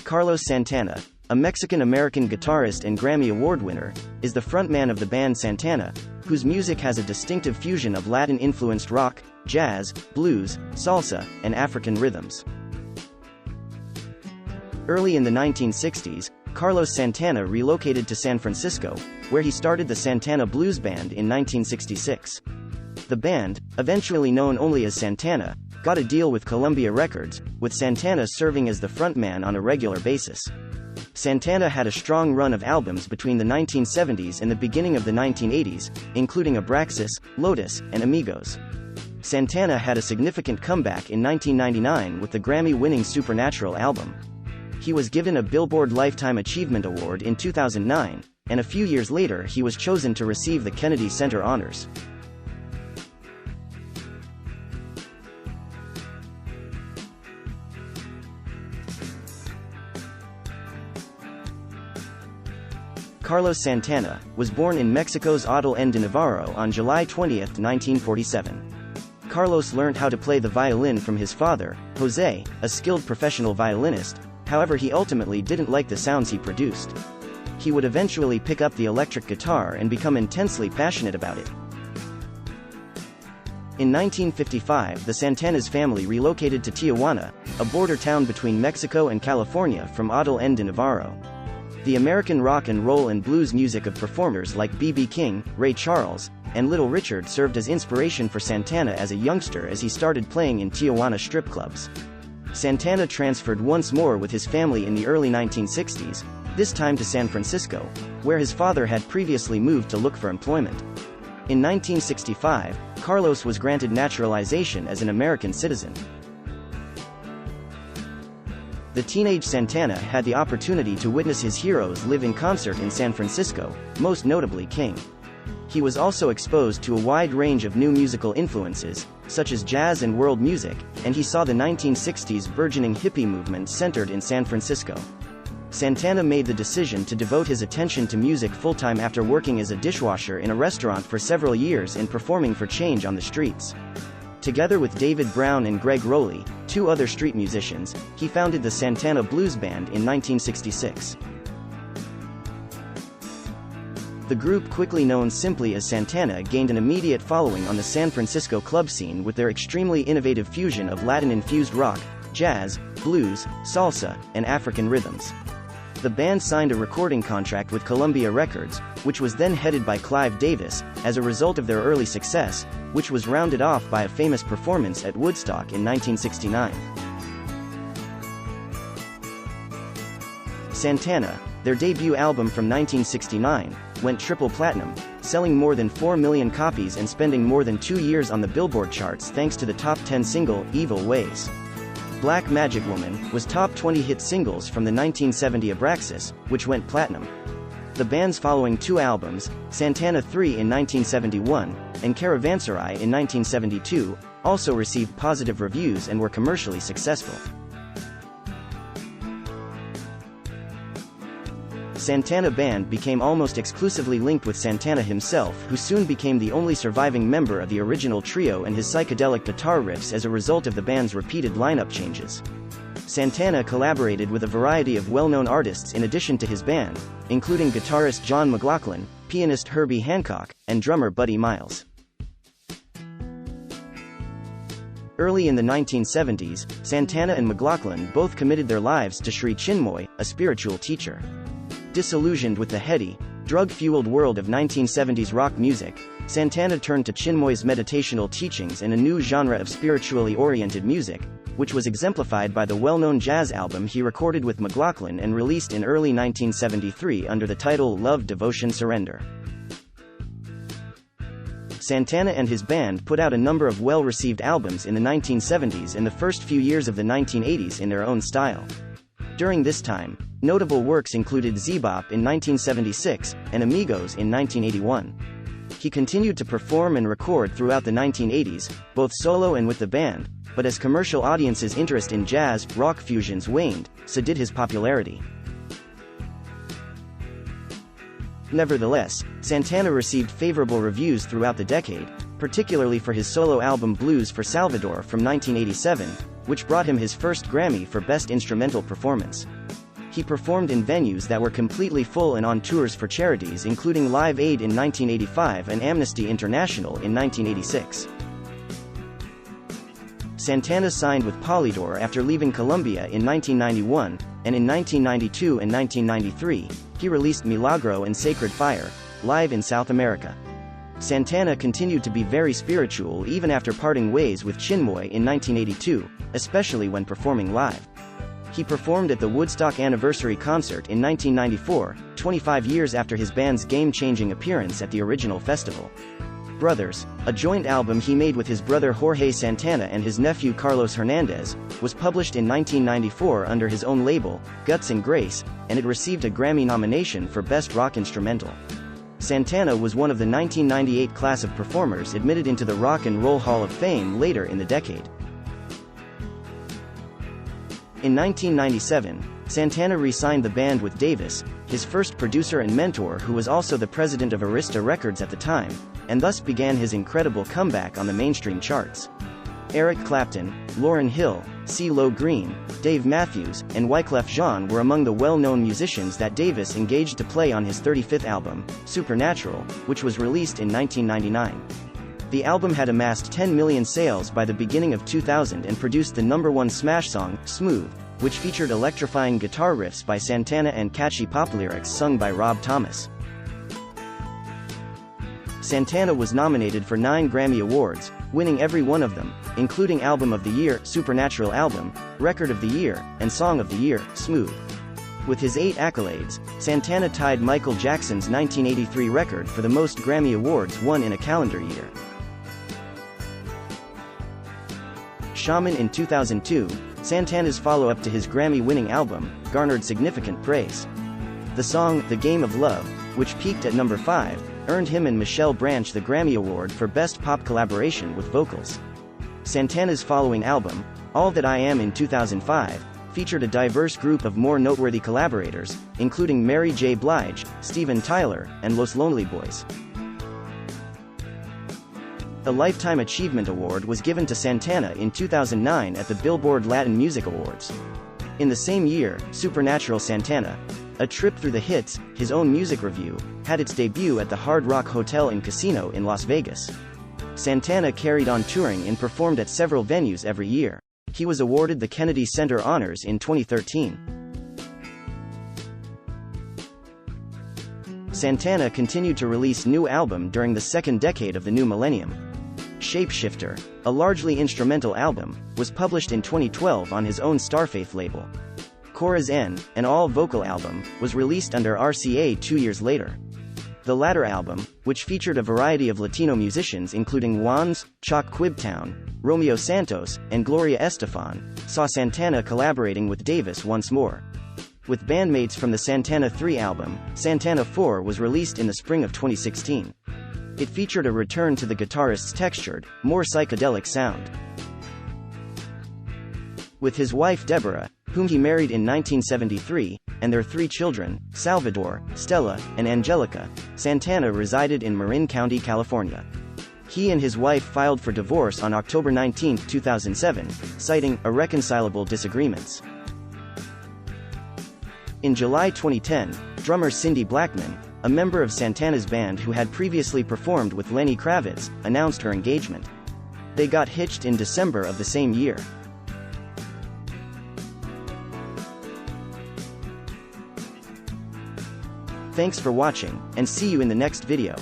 Carlos Santana, a Mexican-American guitarist and Grammy Award winner, is the frontman of the band Santana, whose music has a distinctive fusion of Latin-influenced rock, jazz, blues, salsa, and African rhythms. Early in the 1960s, Carlos Santana relocated to San Francisco, where he started the Santana Blues Band in 1966. The band, eventually known only as Santana, got a deal with Columbia Records, with Santana serving as the frontman on a regular basis. Santana had a strong run of albums between the 1970s and the beginning of the 1980s, including Abraxas, Lotus, and Amigos. Santana had a significant comeback in 1999 with the Grammy-winning Supernatural album. He was given a Billboard Lifetime Achievement Award in 2009, and a few years later he was chosen to receive the Kennedy Center Honors. Carlos Santana was born in Mexico's Autlán de Navarro on July 20, 1947. Carlos learned how to play the violin from his father, José, a skilled professional violinist. However, he ultimately didn't like the sounds he produced. He would eventually pick up the electric guitar and become intensely passionate about it. In 1955, the Santana's family relocated to Tijuana, a border town between Mexico and California from Autlán de Navarro. The American rock and roll and blues music of performers like B.B. King, Ray Charles, and Little Richard served as inspiration for Santana as a youngster as he started playing in Tijuana strip clubs. Santana transferred once more with his family in the early 1960s, this time to San Francisco, where his father had previously moved to look for employment. In 1965, Carlos was granted naturalization as an American citizen. The teenage Santana had the opportunity to witness his heroes live in concert in San Francisco, most notably King. He was also exposed to a wide range of new musical influences, such as jazz and world music, and he saw the 1960s burgeoning hippie movement centered in San Francisco. Santana made the decision to devote his attention to music full-time after working as a dishwasher in a restaurant for several years and performing for change on the streets. Together with David Brown and Gregg Rolie, two other street musicians, he founded the Santana Blues Band in 1966. The group, quickly known simply as Santana, gained an immediate following on the San Francisco club scene with their extremely innovative fusion of Latin-infused rock, jazz, blues, salsa, and African rhythms. The band signed a recording contract with Columbia Records, which was then headed by Clive Davis, as a result of their early success, which was rounded off by a famous performance at Woodstock in 1969. Santana, their debut album from 1969, went triple platinum, selling more than 4 million copies and spending more than 2 years on the Billboard charts thanks to the top 10 single, Evil Ways. Black Magic Woman was top 20 hit singles from the 1970 Abraxas, which went platinum. The band's following two albums, Santana 3 in 1971, and Caravanserai in 1972, also received positive reviews and were commercially successful. Santana Band became almost exclusively linked with Santana himself, who soon became the only surviving member of the original trio, and his psychedelic guitar riffs as a result of the band's repeated lineup changes. Santana collaborated with a variety of well-known artists in addition to his band, including guitarist John McLaughlin, pianist Herbie Hancock, and drummer Buddy Miles. Early in the 1970s, Santana and McLaughlin both committed their lives to Sri Chinmoy, a spiritual teacher. Disillusioned with the heady, drug-fueled world of 1970s rock music, Santana turned to Chinmoy's meditational teachings and a new genre of spiritually oriented music, which was exemplified by the well-known jazz album he recorded with McLaughlin and released in early 1973 under the title Love, Devotion, Surrender. Santana and his band put out a number of well-received albums in the 1970s and the first few years of the 1980s in their own style. During this time, notable works included Zebop in 1976 and Amigos in 1981. He continued to perform and record throughout the 1980s, both solo and with the band, but as commercial audiences' interest in jazz, rock fusions waned, so did his popularity. Nevertheless, Santana received favorable reviews throughout the decade, particularly for his solo album Blues for Salvador from 1987, which brought him his first Grammy for Best Instrumental Performance. He performed in venues that were completely full and on tours for charities including Live Aid in 1985 and Amnesty International in 1986. Santana signed with Polydor after leaving Columbia in 1991, and in 1992 and 1993, he released Milagro and Sacred Fire, live in South America. Santana continued to be very spiritual even after parting ways with Chinmoy in 1982, especially when performing live. He performed at the Woodstock Anniversary Concert in 1994, 25 years after his band's game-changing appearance at the original festival. Brothers, a joint album he made with his brother Jorge Santana and his nephew Carlos Hernandez, was published in 1994 under his own label, Guts and Grace, and it received a Grammy nomination for Best Rock Instrumental. Santana was one of the 1998 class of performers admitted into the Rock and Roll Hall of Fame later in the decade. In 1997, Santana re-signed the band with Davis, his first producer and mentor who was also the president of Arista Records at the time, and thus began his incredible comeback on the mainstream charts. Eric Clapton, Lauryn Hill, CeeLo Green, Dave Matthews, and Wyclef Jean were among the well-known musicians that Davis engaged to play on his 35th album, Supernatural, which was released in 1999. The album had amassed 10 million sales by the beginning of 2000 and produced the #1 smash song, Smooth, which featured electrifying guitar riffs by Santana and catchy pop lyrics sung by Rob Thomas. Santana was nominated for 9 Grammy Awards, winning every one of them, including Album of the Year, Supernatural Album, Record of the Year, and Song of the Year, Smooth. With his 8 accolades, Santana tied Michael Jackson's 1983 record for the most Grammy Awards won in a calendar year. Shaman in 2002, Santana's follow-up to his Grammy-winning album, garnered significant praise. The song, The Game of Love, which peaked at number 5, earned him and Michelle Branch the Grammy Award for Best Pop Collaboration with Vocals. Santana's following album, All That I Am in 2005, featured a diverse group of more noteworthy collaborators, including Mary J. Blige, Steven Tyler, and Los Lonely Boys. A Lifetime Achievement Award was given to Santana in 2009 at the Billboard Latin Music Awards. In the same year, Supernatural Santana, A Trip Through the Hits, his own music review, had its debut at the Hard Rock Hotel and Casino in Las Vegas. Santana carried on touring and performed at several venues every year. He was awarded the Kennedy Center Honors in 2013. Santana continued to release new album during the second decade of the new millennium. Shapeshifter, a largely instrumental album, was published in 2012 on his own Starfaith label. Cora's N, an all-vocal album, was released under RCA 2 years later. The latter album, which featured a variety of Latino musicians including Juanes, Chalk Quibtown, Romeo Santos, and Gloria Estefan, saw Santana collaborating with Davis once more. With bandmates from the Santana 3 album, Santana 4 was released in the spring of 2016. It featured a return to the guitarist's textured, more psychedelic sound. With his wife Deborah, whom he married in 1973, and their 3 children, Salvador, Stella, and Angelica, Santana resided in Marin County, California. He and his wife filed for divorce on October 19, 2007, citing irreconcilable disagreements. In July 2010, drummer Cindy Blackman, a member of Santana's band who had previously performed with Lenny Kravitz, announced her engagement. They got hitched in December of the same year. Thanks for watching, and see you in the next video.